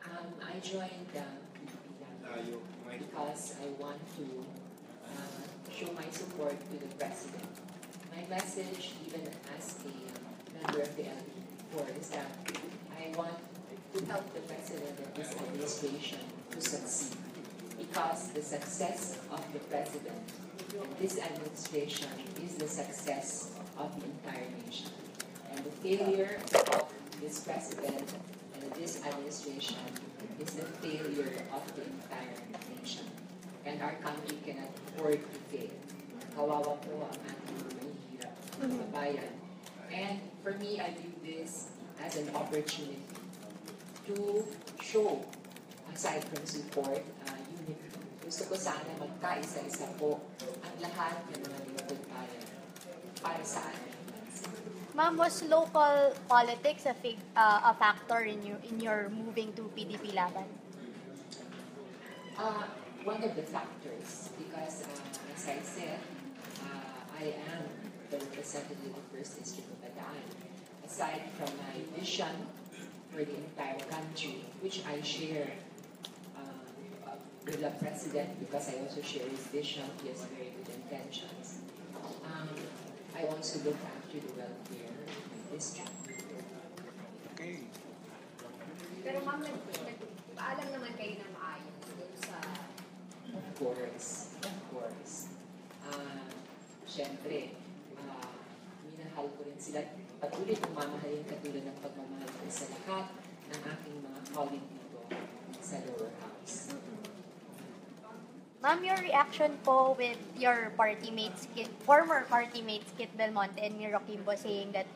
I joined PDP because I want to show my support to the President. My message, even as a member of the LP4, is that I want to help the President and this administration to succeed. Because the success of the President and this administration is the success of the entire nation. And the failure of this President and this administration is the failure of the entire nation. And our country cannot afford to fail. Kawawa po ang ating mahihirap na kabayan. And for me, I view this as an opportunity to show, aside from support, unity. Gusto ko sana magkaisa-isa po ang lahat ng mga lingkod bayan para sa atin. Ma'am, was local politics a factor in your moving to PDP Laban? One of the factors, because as I said, I am the representative of First District of Bataan. Aside from my vision for the entire country, which I share with the President, because I also share his vision, he has very good intentions. I also look after the welfare of my district. Okay. Pero ma'am, nagpaalam naman kayo na maayos dun sa... Of course. Siyempre, minahal ko rin sila. Patuloy kong mamahalin katulad ng pagmamahal ko sa lahat ng aking mga colleague dito sa lower house. Ma'am, your reaction po with your party mates, former party mates Kit Belmonte and Miro Kimbo saying that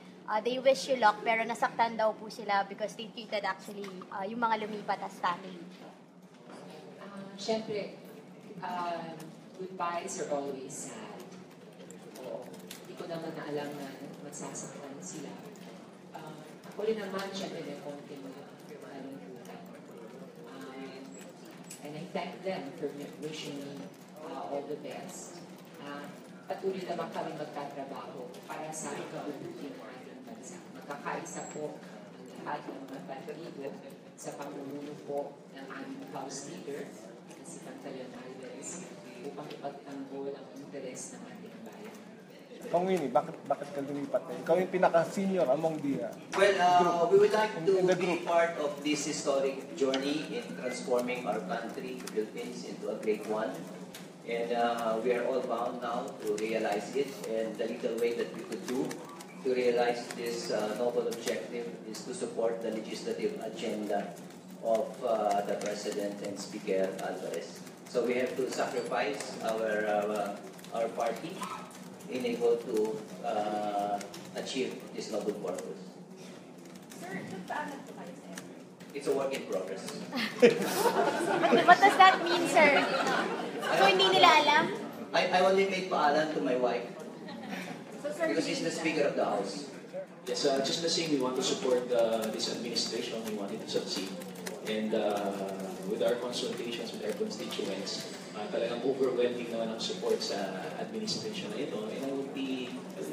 they wish you luck pero nasaktan daw po sila because they treated actually yung mga lumipat as family. Siyempre, goodbyes are always sad. Oo. Hindi ko naman na alam na magsasaktan sila. Ako rin naman, siyempre, may konting malungkutan. And I thank them for wishing me all the best. Patuloy naman kami magtatrabaho para sa ikabubuti ng ating bansa. Magkakaisa po ang lahat ng mga partido sa pamumuno po ng aming House Leader, si Pantaleon Alvarez, upang ipagtanggol ang interes ng ating bayan. Kung Winnie, bakit ka lumipat na? Ikaw yung pinaka-senior among the we would like to be part of this historic journey in transforming our country, the Philippines, into a great one. And we are all bound now to realize it. And the little way that we could do to realize this noble objective is to support the legislative agenda of the President and Speaker Alvarez. So we have to sacrifice our party in able to achieve this noble purpose. Sir, nagpaalam po kayo, sir? It's a work in progress. What does that mean, sir? So hindi nila alam? I only made paalam to my wife So, sir, because she's the Speaker of the House. Yes, just the same, we want to support this administration. We want it to succeed. And with our consultations with our constituents, talagang overwhelming naman ang support sa administration na ito. And I would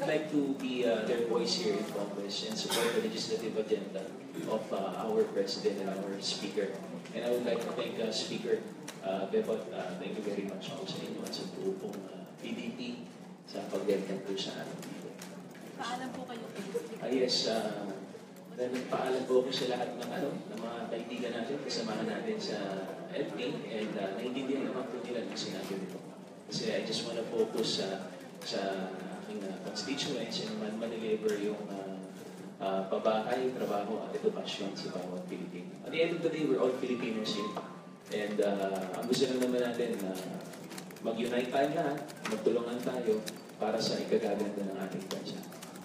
like to be their voice here in Congress and support the legislative agenda of our President and our Speaker. And I would like to thank Speaker Bebot. Thank you very much po sa inyo at sa buong PDP sa pag-welcome po sa atin dito. paalam po kayo. Yes, nagpaalam po ako sa lahat ng mga kaibigan natin, kasamahan natin sa LP, and naiintindihan naman po nila ng sinabi nito. Kasi I just want to focus sa aking constituents and man-deliver yung pabahay, trabaho at edukasyon sa bawat Pilipino. At the end of the day, we're all Filipinos here. And ang gusto lang naman natin na mag-unite tayo lahat, magtulungan tayo para sa ikagaganda ng ating bansa.